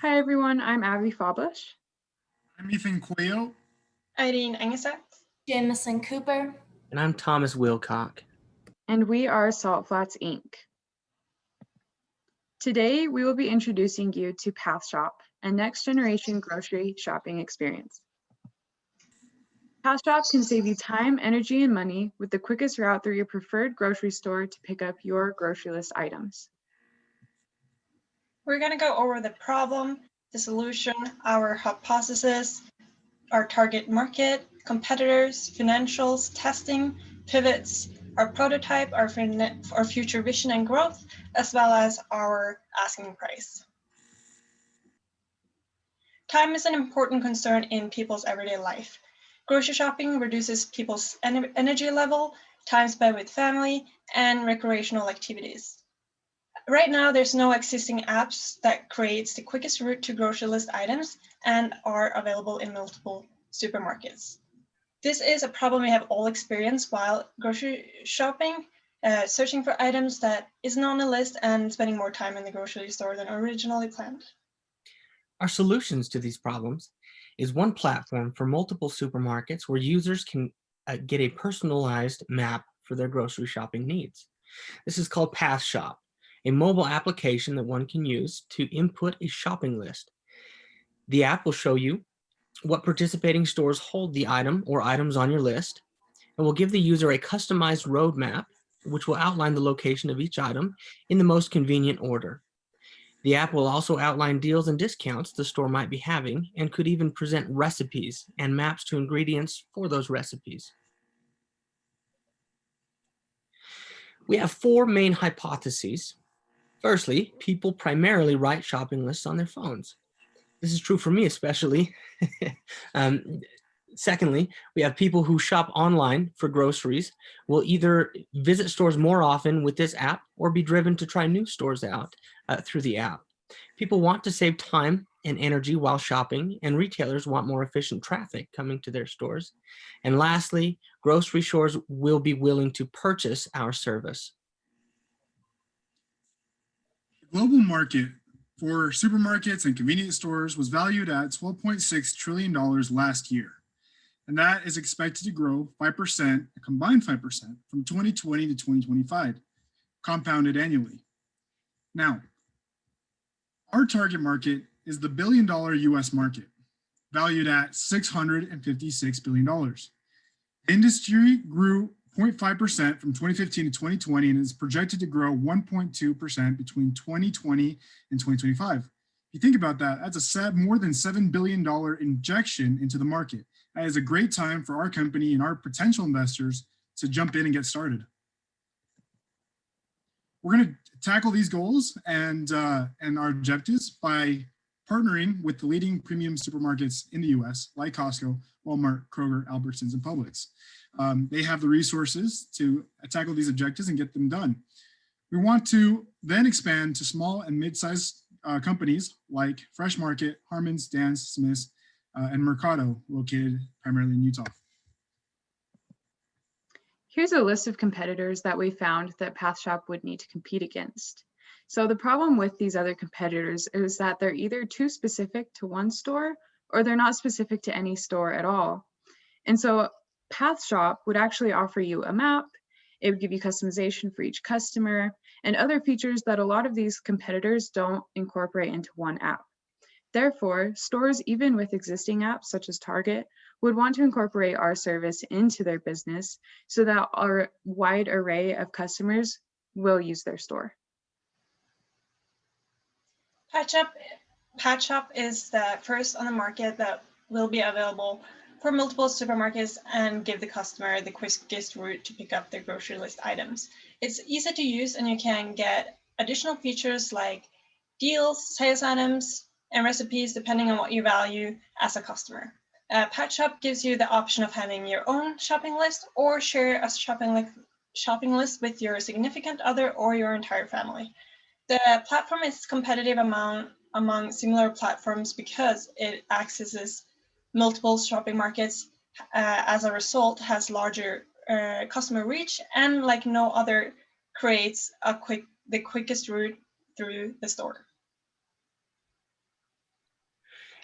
Hi everyone, I'm Abby Fabush. I'm Ethan Cuello. Irene Engeset. Jameson Cooper. And I'm Thomas Wilcock. And we are Salt Flats Inc. Today, we will be introducing you to PathShop, a next-generation grocery shopping experience. PathShop can save you time, energy, and money with the quickest route through your preferred grocery store to pick up your grocery list items. We're going to go over the problem, the solution, our hypothesis, our target market, competitors, financials, testing, pivots, our prototype, our future vision and growth, as well as our asking price. Time is an important concern in people's everyday life. Grocery shopping reduces people's energy level, time spent with family, and recreational activities. Right now, there's no existing apps that creates the quickest route to grocery list items and are available in multiple supermarkets. This is a problem we have all experienced while grocery shopping, searching for items that isn't on the list and spending more time in the grocery store than originally planned. Our solutions to these problems is one platform for multiple supermarkets where users can get a personalized map for their grocery shopping needs. This is called PathShop, a mobile application that one can use to input a shopping list. The app will show you what participating stores hold the item or items on your list, and will give the user a customized roadmap, which will outline the location of each item in the most convenient order. The app will also outline deals and discounts the store might be having and could even present recipes and maps to ingredients for those recipes. We have four main hypotheses. Firstly, people primarily write shopping lists on their phones. This is true for me especially. Secondly, we have people who shop online for groceries will either visit stores more often with this app or be driven to try new stores out through the app. People want to save time and energy while shopping, and retailers want more efficient traffic coming to their stores. And lastly, grocery stores will be willing to purchase our service. The global market for supermarkets and convenience stores was valued at $12.6 trillion last year. And that is expected to grow 5%, a combined 5%, from 2020 to 2025, compounded annually. Now, our target market is the billion-dollar US market, valued at $656 billion. The industry grew 0.5% from 2015 to 2020 and is projected to grow 1.2% between 2020 and 2025. If you think about that, that's a more than $7 billion injection into the market. That is a great time for our company and our potential investors to jump in and get started. We're going to tackle these goals and our objectives by partnering with the leading premium supermarkets in the US, like Costco, Walmart, Kroger, Albertsons, and Publix. They have the resources to tackle these objectives and get them done. We want to then expand to small and mid-sized companies like Fresh Market, Harmon's, Dan's, Smith's, and Mercado, located primarily in Utah. Here's a list of competitors that we found that PathShop would need to compete against. So the problem with these other competitors is that they're either too specific to one store or they're not specific to any store at all. And so PathShop would actually offer you a map, it would give you customization for each customer, and other features that a lot of these competitors don't incorporate into one app. Therefore, stores, even with existing apps such as Target, would want to incorporate our service into their business so that our wide array of customers will use their store. PathShop is the first on the market that will be available for multiple supermarkets and give the customer the quickest route to pick up their grocery list items. It's easy to use and you can get additional features like deals, sales items, and recipes depending on what you value as a customer. PathShop gives you the option of having your own shopping list or share a shopping list with your significant other or your entire family. The platform is competitive among similar platforms because it accesses multiple shopping markets, as a result has larger customer reach, and like no other creates the quickest route through the store.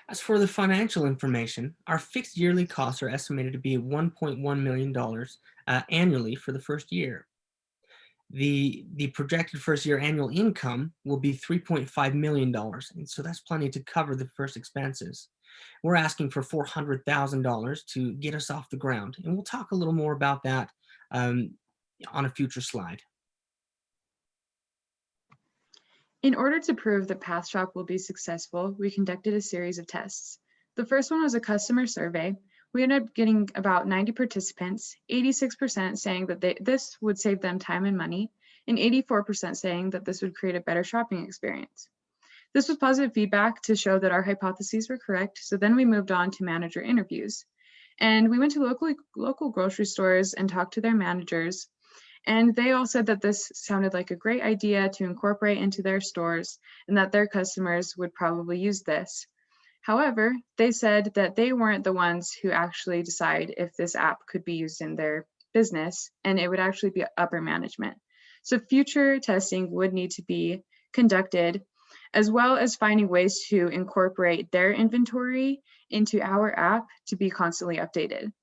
As for the financial information, our fixed yearly costs are estimated to be $1.1 million annually for the first year. The projected first year annual income will be $3.5 million, and so that's plenty to cover the first expenses. We're asking for $400,000 to get us off the ground, and we'll talk a little more about that on a future slide. In order to prove that PathShop will be successful, we conducted a series of tests. The first one was a customer survey. We ended up getting about 90 participants, 86% saying that this would save them time and money, and 84% saying that this would create a better shopping experience. This was positive feedback to show that our hypotheses were correct, so then we moved on to manager interviews. And we went to local grocery stores and talked to their managers, and they all said that this sounded like a great idea to incorporate into their stores and that their customers would probably use this. However, they said that they weren't the ones who actually decide if this app could be used in their business, and it would actually be upper management. So future testing would need to be conducted, as well as finding ways to incorporate their inventory into our app to be constantly updated.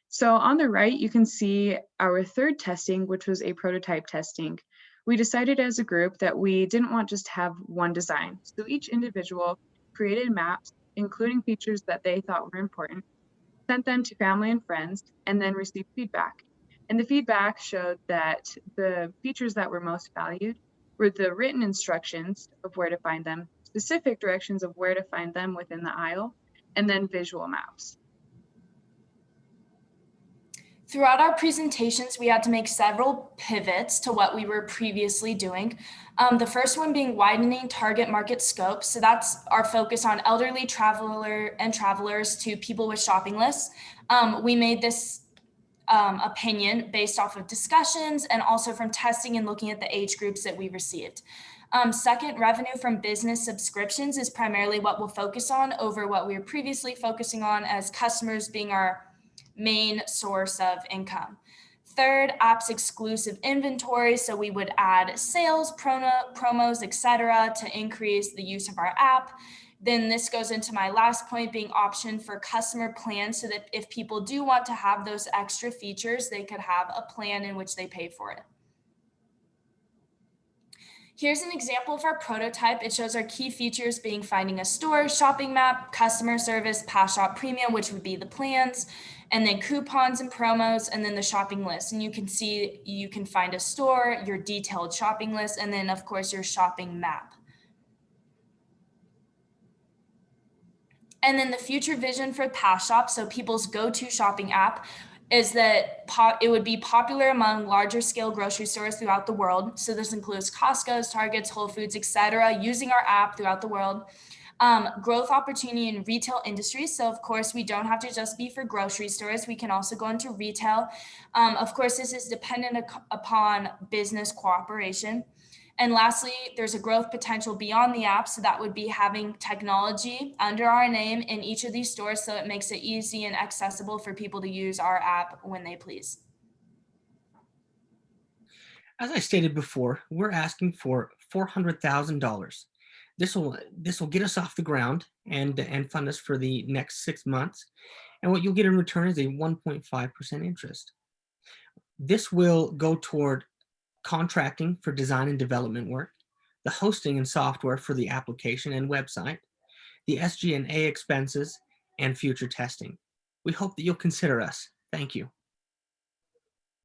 So on the right, you can see our third testing, which was a prototype testing. We decided as a group that we didn't want just to have one design. So each individual created maps, including features that they thought were important, sent them to family and friends, and then received feedback. And the feedback showed that the features that were most valued were the written instructions of where to find them, specific directions of where to find them within the aisle, and then visual maps. Throughout our presentations, we had to make several pivots to what we were previously doing. The first one being widening target market scope. So that's our focus on elderly travelers to people with shopping lists. We made this opinion based off of discussions and also from testing and looking at the age groups that we received. Second, revenue from business subscriptions is primarily what we'll focus on over what we were previously focusing on as customers being our main source of income. Third, apps exclusive inventory. So we would add sales, promos, etc. to increase the use of our app. Then this goes into my last point being option for customer plans so that if people do want to have those extra features, they could have a plan in which they pay for it. Here's an example of our prototype. It shows our key features being finding a store, shopping map, customer service, PathShop Premium, which would be the plans, and then coupons and promos, and then the shopping list. And you can see you can find a store, your detailed shopping list, and then of course your shopping map. And then the future vision for PathShop, so people's go-to shopping app, is that it would be popular among larger scale grocery stores throughout the world. So this includes Costco's, Target's, Whole Foods, etc., using our app throughout the world. Growth opportunity in retail industries. So of course, we don't have to just be for grocery stores. We can also go into retail. Of course, this is dependent upon business cooperation. And lastly, there's a growth potential beyond the app. So that would be having technology under our name in each of these stores. So it makes it easy and accessible for people to use our app when they please. As I stated before, we're asking for $400,000. This will get us off the ground and fund us for the next 6 months. And what you'll get in return is a 1.5% interest. This will go toward contracting for design and development work, the hosting and software for the application and website, the SG&A expenses, and future testing. We hope that you'll consider us. Thank you.